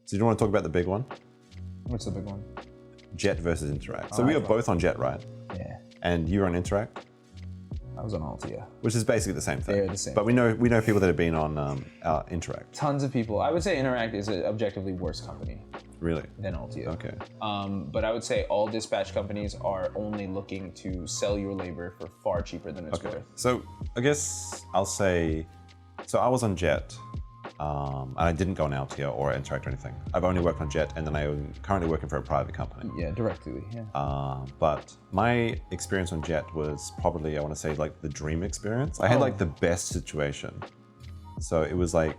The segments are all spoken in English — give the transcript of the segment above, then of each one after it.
So do you want to talk about the big one? What's the big one? JET versus Interac. So we are both on JET, right? Yeah. And you're on Interac? I was on Altia. Which is basically the same thing. They're the same. But we know people that have been on Interac. Tons of people. I would say Interac is an objectively worse company. Really? Than Altia. Okay. But I would say all dispatch companies are only looking to sell your labor for far cheaper than it's worth. So I guess I'll say, so I was on JET, and I didn't go on Altia or Interac or anything. I've only worked on JET, and then I'm currently working for a private company. Yeah, directly, yeah. But my experience on JET was probably, I want to say, like the dream experience. I had like the best situation. So it was like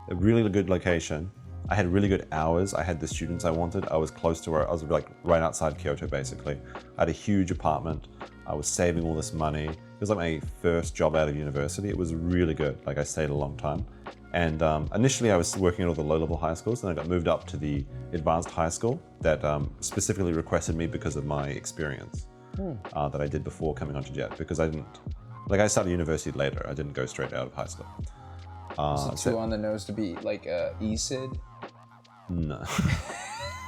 a really good location. I had really good hours. I had the students I wanted. I was close to where I was, like right outside Kyoto, basically. I had a huge apartment. I was saving all this money. It was like my first job out of university. It was really good. Like I stayed a long time. And initially I was working at all the low-level high schools, and I got moved up to the advanced high school that specifically requested me because of my experience that I did before coming onto JET, because I started university later. I didn't go straight out of high school. So too on the nose to be like ESID? No.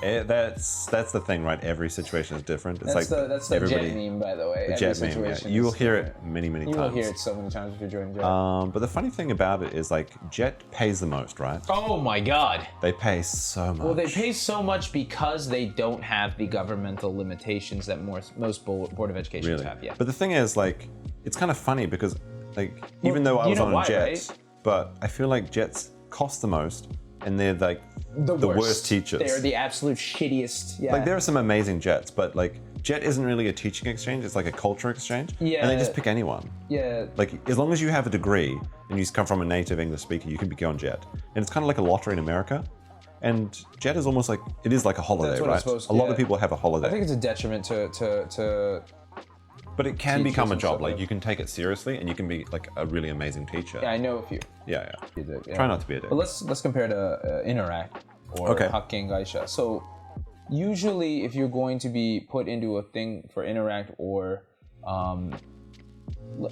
That's the thing, right? Every situation is different. It's that's like that's the JET meme, by the way. The JET meme, yeah. You will hear it many times. You will hear it so many times if you're joining JET. But the funny thing about it is, like, JET pays the most, right? Oh my God. They pay so much. Well, they pay so much because they don't have the governmental limitations that most Board of Education have. Yeah. But the thing is, like, it's kind of funny because, like, even though I was on JET, right? but I feel like JETs cost the most, and they're like the worst teachers. They're the absolute shittiest. Yeah. Like, there are some amazing JETs, but like JET isn't really a teaching exchange. It's like a culture exchange. Yeah. And they just pick anyone. Yeah. Like, as long as you have a degree and you come from a native English speaker, you can go on JET. And it's kind of like a lottery in America. And JET is almost like, it is like a holiday, That's what right? it's supposed to, a lot of people have a holiday. I think it's a detriment to but it can become a job. Like, you can take it seriously and you can be like a really amazing teacher. Yeah, I know a few. Yeah. Yeah. Try not to be a dick. But let's compare to Interac or Haken-Gaisha. So usually if you're going to be put into a thing for Interac or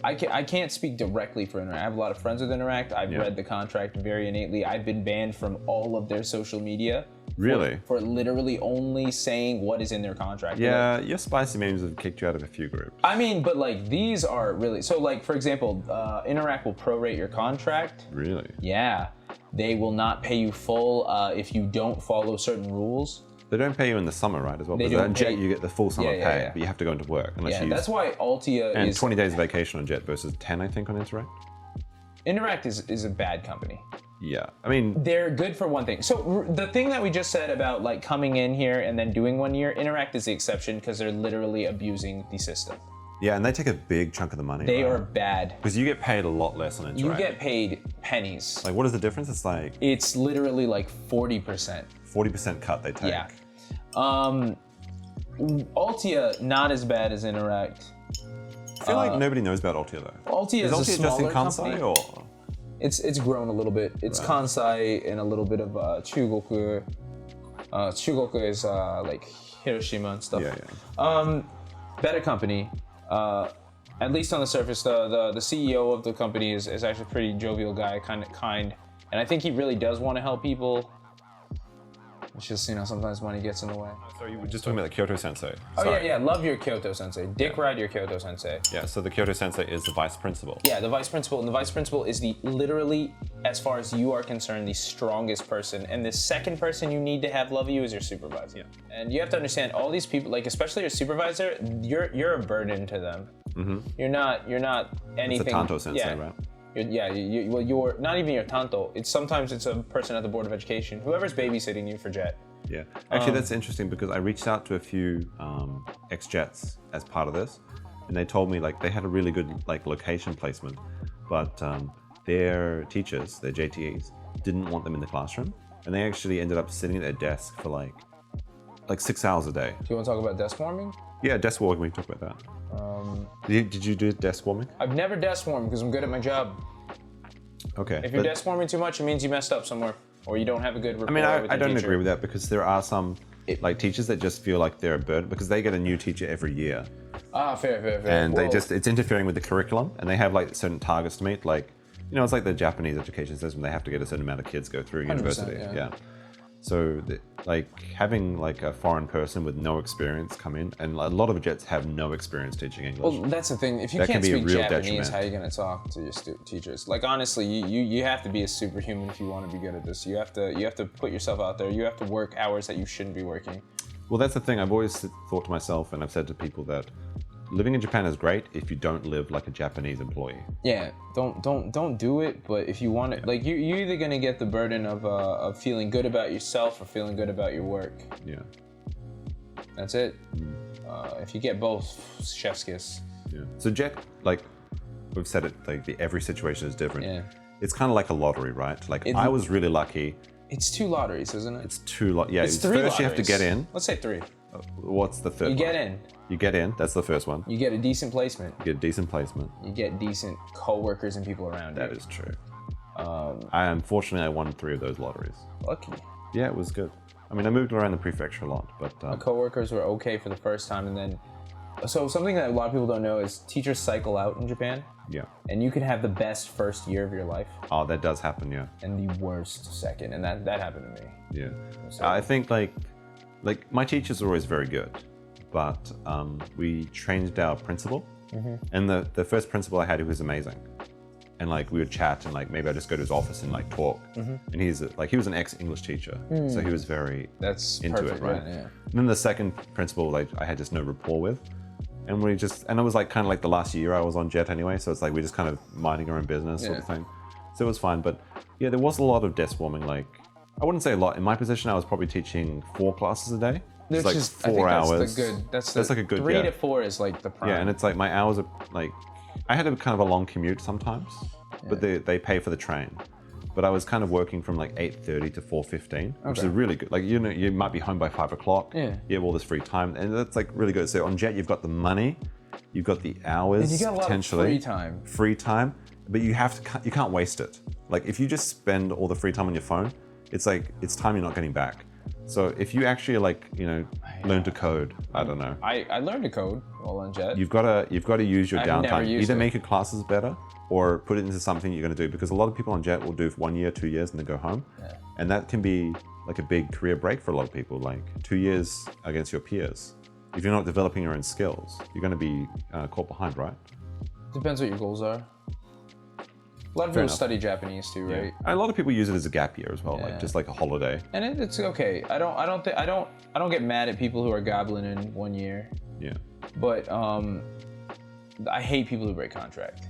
I can't speak directly for Interac. I have a lot of friends with Interac. I've read the contract very innately. I've been banned from all of their social media. Really? For literally only saying what is in their contract. Yeah, your spicy memes have kicked you out of a few groups. I mean, but like these are really, so like for example, Interac will prorate your contract. Really? Yeah. They will not pay you full if you don't follow certain rules. They don't pay you in the summer, right, as well? They because don't on JET pay, you get the full summer pay, but you have to go into work unless you that's why Altia and is... 20 days of vacation on JET versus 10, I think, on Interac. Interac is a bad company. Yeah, I mean... They're good for one thing. So the thing that we just said about like coming in here and then doing 1 year, Interac is the exception because they're literally abusing the system. Yeah, and they take a big chunk of the money. They are bad. Because you get paid a lot less on Interac. You get paid pennies. Like, what is the difference? It's like... It's literally like 40%. 40% cut they take. Yeah. Altia, not as bad as Interac. I feel like nobody knows about Altia though. Altia is a Altia smaller just in company. Kansai, or? It's grown a little bit. It's Kansai and a little bit of Chugoku. Chugoku is like Hiroshima and stuff. Yeah. Better company. At least on the surface, the CEO of the company is actually a pretty jovial guy, kind, and I think he really does want to help people. It's just, you know, sometimes money gets in the way. So you were just talking about the Kyoto Sensei. Oh yeah, love your Kyoto Sensei. Dick ride your Kyoto Sensei. Yeah, so the Kyoto Sensei is the vice principal. Yeah, the vice principal, and the vice principal is literally, as far as you are concerned, the strongest person. And the second person you need to have love you is your supervisor. Yeah. And you have to understand, all these people, like especially your supervisor, you're a burden to them. Mm-hmm. You're not anything. It's a Tanto Sensei, right? You're not even your tanto. Sometimes it's a person at the Board of Education, whoever's babysitting you for JET. Yeah, actually that's interesting because I reached out to a few ex-JETs as part of this, and they told me like they had a really good like location placement, but their teachers, their JTEs, didn't want them in the classroom, and they actually ended up sitting at their desk for like 6 hours a day. Do you want to talk about desk warming? Yeah, desk warming. We can talk about that. Did you do desk warming? I've never desk warmed because I'm good at my job. Okay. If you're desk warming too much, it means you messed up somewhere, or you don't have a good rapport. I mean, with I your don't teacher. agree with that because there are some like teachers that just feel like they're a burden because they get a new teacher every year. Ah, fair. And it's interfering with the curriculum, and they have like certain targets to meet. Like, you know, it's like the Japanese education system; they have to get a certain amount of kids go through university. Yeah. So like having like a foreign person with no experience come in, and a lot of jets have no experience teaching English. Well, that's the thing. If you That can can't be a speak real Japanese, detriment. how are you going to talk to your teachers? Like honestly, you have to be a superhuman if you want to be good at this. You have to put yourself out there. You have to work hours that you shouldn't be working. Well, that's the thing. I've always thought to myself, and I've said to people that living in Japan is great if you don't live like a Japanese employee. Yeah, don't do it. But if you want it, like you're either gonna get the burden of feeling good about yourself or feeling good about your work. Yeah. That's it. If you get both, chef's kiss. Yeah. So JET, like we've said it, like every situation is different. Yeah. It's kind of like a lottery, right? Like I was really lucky. It's 2 lotteries, isn't it? It's 2 Yeah. It's 3 first lotteries. you have to get in. Let's say 3. What's the third? You get one? in. You get in. That's the first one. You get a decent placement. You get a decent placement. You get decent co-workers and people around That you. is true. Unfortunately, I won 3 of those lotteries. Lucky. Yeah, it was good. I mean, I moved around the prefecture a lot, but Co-workers were okay for the first time, and then so something that a lot of people don't know is teachers cycle out in Japan, yeah. and you can have the best first year of your life Oh, that does happen. Yeah. and the worst second, and that happened to me. Yeah. So- I think like my teachers are always very good, but we changed our principal, and the first principal I had, who was amazing, and like we would chat, and like maybe I'd just go to his office and like talk, and he was an ex-English teacher, so he was very That's into perfect, it, right? Yeah. And then the second principal, like I had just no rapport with, and it was like kind of like the last year I was on JET anyway, so it's like we just kind of minding our own business sort of thing, so it was fine. But yeah, there was a lot of desk warming. Like I wouldn't say a lot. In my position, I was probably teaching 4 classes a day. It's like 4 hours. That's like a good 3 to 4 is like the prime. Yeah, and it's like my hours are like, I had a kind of a long commute sometimes, but they pay for the train. But I was kind of working from like 8:30 to 4:15, which is really good. Like, you know, you might be home by 5 o'clock. Yeah. You have all this free time, and that's like really good. So on JET, you've got the money, you've got the hours, And you got a lot potentially of free time, but you can't waste it. Like if you just spend all the free time on your phone, it's like it's time you're not getting back. So if you actually like, you know, learn to code, I don't know. I learned to code while on JET. You've got to use your I've never downtime. used Either it. make your classes better or put it into something you're going to do, because a lot of people on JET will do 1 year, 2 years, and then go home. Yeah. And that can be like a big career break for a lot of people, like 2 years against your peers. If you're not developing your own skills, you're going to be caught behind, right? Depends what your goals are. A lot of Fair people enough. study Japanese too, right? And a lot of people use it as a gap year as well, Yeah. like just like a holiday. And it's okay. I don't get mad at people who are gobbling in 1 year, Yeah. but I hate people who break contract.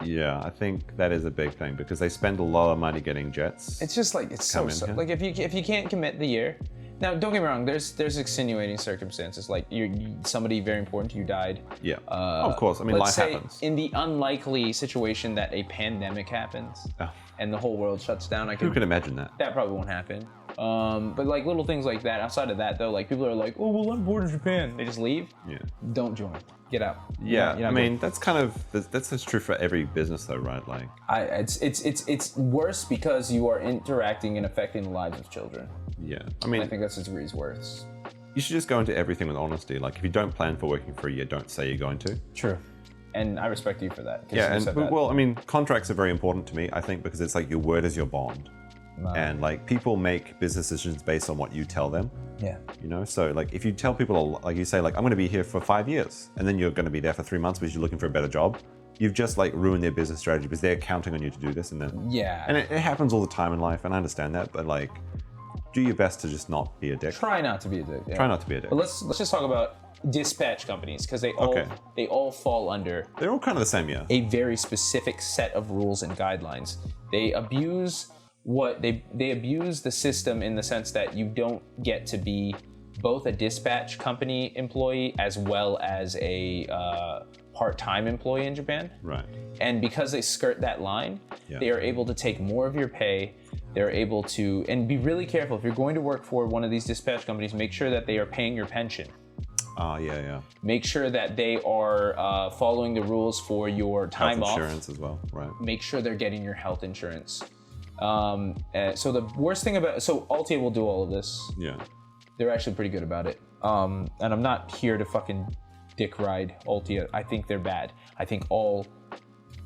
Yeah, I think that is a big thing because they spend a lot of money getting jets. It's just like it's so Come in here. like if you can't commit the year. Now, don't get me wrong. There's extenuating circumstances, like somebody very important to you died. Yeah, of course. I mean, Let's life say happens. in the unlikely situation that a pandemic happens Oh. and the whole world shuts down, Who can imagine that? that probably won't happen. But like little things like that. Outside of that, though, like people are like, "Oh, well, I'm bored of Japan." They just leave. Yeah. Don't join. Get out. Yeah, You're not I mean that's kind of that's true for every business though, right? Like, it's worse because you are interacting and affecting the lives of children. yeah, I I mean think that's its reason worse. you should just go into everything with honesty. Like if you don't plan for working for a year, don't say you're going to. True. And I respect you for that. 'cause Yeah, you and said that. well, I mean contracts are very important to me. I think because it's like your word is your bond, and like people make business decisions based on what you tell them. Yeah. You know, so like if you tell people, like you say, like I'm going to be here for 5 years, and then you're going to be there for 3 months because you're looking for a better job, you've just like ruined their business strategy because they're counting on you to do this, and then Yeah. and it happens all the time in life, and I understand that, but like, do your best to just not be a dick. Try not to be a dick. Yeah. Try not to be a dick. But let's just talk about dispatch companies because they all fall under They're all kind of the same, yeah. a very specific set of rules and guidelines. They abuse they abuse the system in the sense that you don't get to be both a dispatch company employee as well as a part-time employee in Japan. Right. And because they skirt that line, Yeah. they are able to take more of your pay. They're able to, and be really careful if you're going to work for one of these dispatch companies, make sure that they are paying your pension. Yeah. Make sure that they are following the rules for your time Health off. insurance as well, right? Make sure they're getting your health insurance. So the worst thing so Altia will do all of this. Yeah. They're actually pretty good about it. And I'm not here to fucking dick ride Altia. I think they're bad. I think all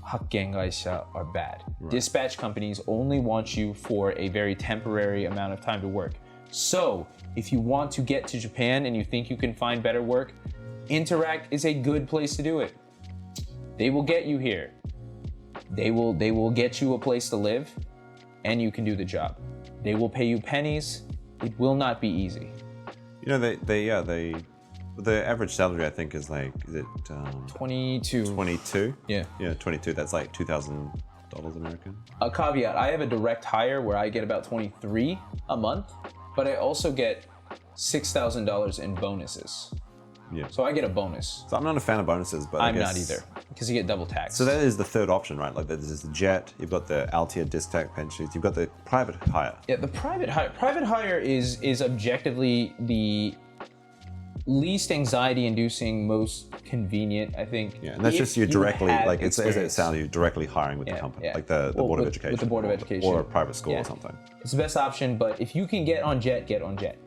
Haken-Gaisha are bad. Dispatch companies only want you for a very temporary amount of time to work. So if you want to get to Japan and you think you can find better work, Interac is a good place to do it. They will get you here. They will get you a place to live, and you can do the job. They will pay you pennies. It will not be easy. You know, the average salary I think is like, is it 22. 22? Yeah. Yeah, 22. That's like $2,000 American. A caveat, I have a direct hire where I get about 23 a month, but I also get $6,000 in bonuses. Yeah. So I get a bonus. So I'm not a fan of bonuses, but I'm I not guess, either, because you get double tax. So that is the third option, right? Like there's the JET, you've got the Altia Distac pensions, you've got the private hire. Yeah, the private hire is objectively the least anxiety-inducing, most convenient, I think. Yeah, and that's just you directly, like it's as it experience. sounds, you're directly hiring with the company, like the Board of Education. With the Board of Education. Or a private school or something. It's the best option, but if you can get on JET, get on JET.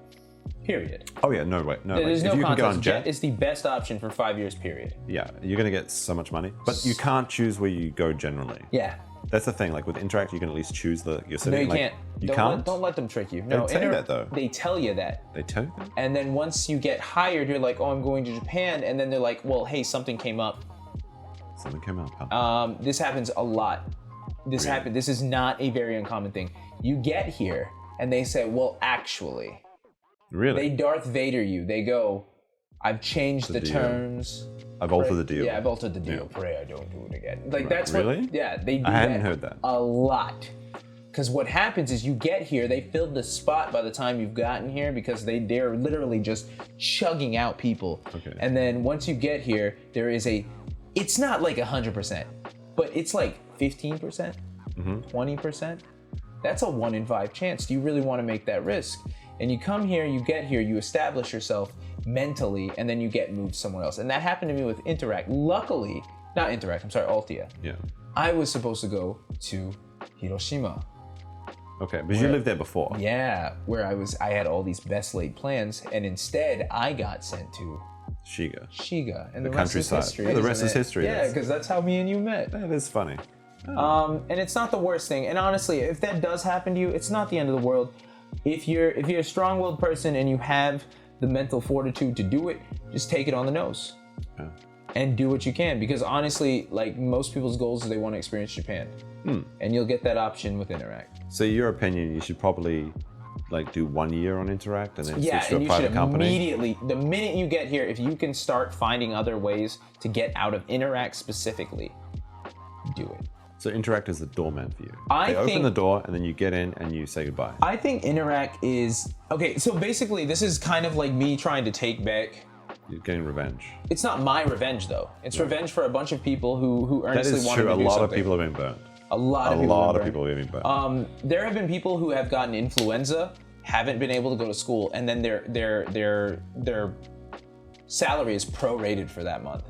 Period. Oh yeah, no way. No, There's if no you can get on contest. JET is the best option for 5 years, period. Yeah, you're gonna get so much money. But you can't choose where you go generally. Yeah. That's the thing, like with Interac, you can at least choose your city. No, you like, can't. You can't? Don't let them trick you. No, They tell you that though. They tell you that. They tell you that? And then once you get hired, you're like, oh, I'm going to Japan. And then they're like, well, hey, something came up. Something came up, huh? This happens a lot. This is not a very uncommon thing. You get here and they say, well, actually. Really? They Darth Vader you. They go, I've changed the terms. I've altered the deal. Yeah, I've altered the deal. Pray I don't do it again. Like that's really? what. Yeah, they do I hadn't heard that. a lot. Because what happens is you get here, they filled the spot by the time you've gotten here because they're literally just chugging out people. Okay. And then once you get here, there is it's not like 100%, but it's like 15%, 20%. That's a 1 in 5 chance. Do you really want to make that risk? And you come here, you get here, you establish yourself mentally, and then you get moved somewhere else. And that happened to me with Interac. Luckily, not Interac, I'm sorry, Altia. Yeah. I was supposed to go to Hiroshima. Okay, but you lived there before. Yeah, where I had all these best laid plans, and instead I got sent to Shiga. And the countryside. rest is history. Yeah, the rest is isn't it? history. Yeah, because that's how me and you met. That is funny. And it's not the worst thing. And honestly, if that does happen to you, it's not the end of the world. If you're a strong-willed person and you have the mental fortitude to do it, just take it on the nose. Yeah. And do what you can, because honestly, like most people's goals is they want to experience Japan. And you'll get that option with Interac. So your opinion, you should probably like do 1 year on Interac and then switch to and a you private should company. immediately, the minute you get here, if you can start finding other ways to get out of Interac specifically, do it. So Interac is the doorman for you. I They open think- the door and then you get in and you say goodbye. I think Interac is, okay, so basically this is kind of like me trying to take back. You're getting revenge. It's not my revenge though. It's revenge for a bunch of people who That earnestly is wanted true. to A do lot something. of people have been burnt. A lot of people have been burnt. There have been people who have gotten influenza, haven't been able to go to school, and then their salary is prorated for that month.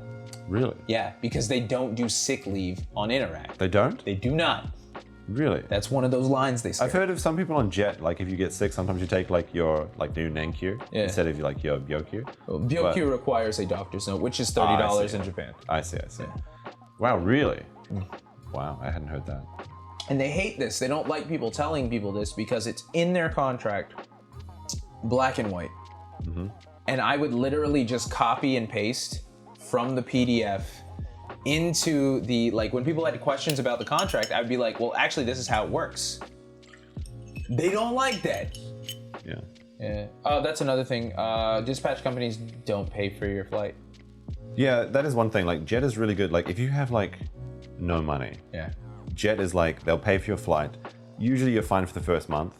Really? Yeah, because they don't do sick leave on Interac. They don't? They do not. Really? That's one of those lines they say. I've heard of some people on JET, like if you get sick, sometimes you take like your new Nankyu instead of like your Byokyu. Byokyu requires a doctor's note, which is $30 in Japan. I see. Wow, really? Wow, I hadn't heard that. And they hate this. They don't like people telling people this because it's in their contract, black and white. And I would literally just copy and paste from the PDF into the, like when people had questions about the contract, I would be like, well, actually, this is how it works. They don't like that. Yeah. Oh, that's another thing. Dispatch companies don't pay for your flight. Yeah, that is one thing. Like JET is really good. Like if you have like no money, JET is like they'll pay for your flight. Usually you're fine for the first month.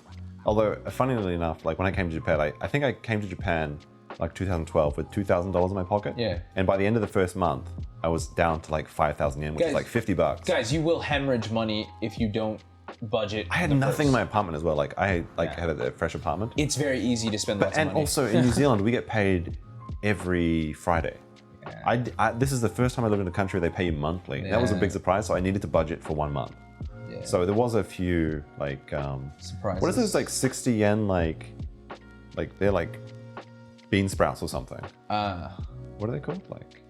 Although, funnily enough, like when I came to Japan, I think I came to Japan like 2012 with $2,000 in my pocket. Yeah. And by the end of the first month, I was down to like 5,000 yen, which is like $50. Guys, you will hemorrhage money if you don't budget. I had nothing in my apartment as well. Like I had a fresh apartment. It's very easy to spend lots of And money. also in New Zealand, we get paid every Friday. This is the first time I lived in a country where they pay you monthly. That was a big surprise, so I needed to budget for 1 month. So there was a few like surprises. What is this, like 60 yen, like they're like bean sprouts or something. What are they called? Like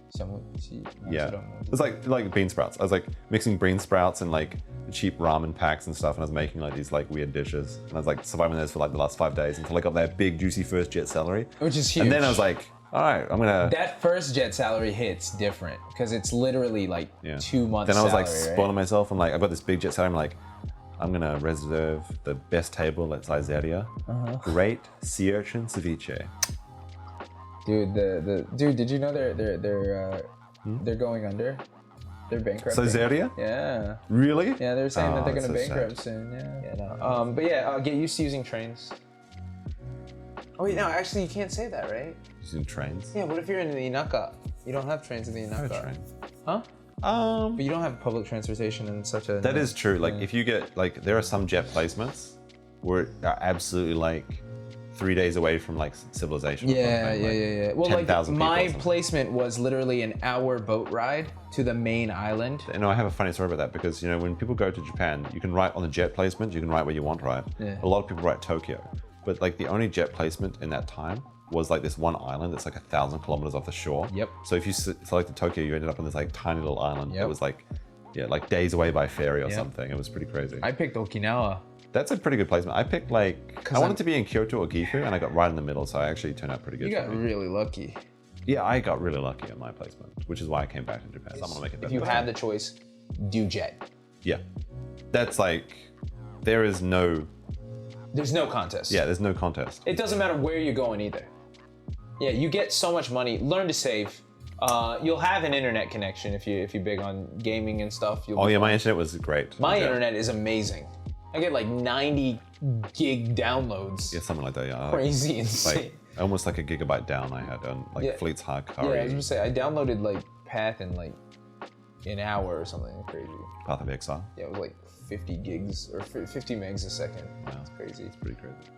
Yeah, it's like bean sprouts. I was like mixing bean sprouts and like cheap ramen packs and stuff, and I was making like these like weird dishes, and I was like surviving those for like the last 5 days until I got that big juicy first jet celery, which is huge. And then I was like, all right, I'm gonna. That first jet salary hits different because it's literally like 2 months. Then I was salary, like spoiling myself. I'm like, I've got this big jet salary. I'm like, I'm gonna reserve the best table at Sizeria. Great sea urchin ceviche. Dude, dude, did you know they're going under? They're bankrupt. Sizeria? Yeah. Really? Yeah, they're saying that they're gonna so bankrupt soon. Yeah. But yeah, get used to using trains. Oh wait, no, actually you can't say that, right? Using trains? Yeah. What if you're in the Inaka? You don't have trains in the Inaka. I have a train. Huh? But you don't have public transportation in such a. That is true. Like if you get like, there are some jet placements where are absolutely like 3 days away from like civilization. Yeah. Well, like 10,000 people my or something. placement was literally an hour boat ride to the main island. You know, I have a funny story about that because, you know, when people go to Japan, you can write on the jet placement, you can write where you want, right? Yeah. A lot of people write Tokyo. But like the only jet placement in that time was like this one island that's like 1,000 kilometers off the shore. Yep. So if you selected Tokyo, you ended up on this like tiny little island Yep. that was like, like days away by ferry or something. It was pretty crazy. I picked Okinawa. That's a pretty good placement. I picked like, I wanted to be in Kyoto or Gifu, and I got right in the middle, so I actually turned out pretty good. You got really lucky. Yeah, I got really lucky on my placement, which is why I came back to Japan. So I'm gonna make it better. If you had the choice, do jet. Yeah. That's like, there's no contest. Yeah, there's no contest. It doesn't matter where you're going either. Yeah, you get so much money. Learn to save. You'll have an internet connection if you're big on gaming and stuff. Oh yeah, my internet was great. My internet is amazing. I get like 90 gig downloads. Yeah, something like that. Yeah. Crazy, insane. Like almost like a gigabyte down I had on like Fleet's Hard Yeah, I was Curry. gonna say I downloaded like Path in like an hour or something crazy. Path of Exile. Yeah, it was like 50 gigs or 50 megs a second. That's crazy. It's pretty crazy.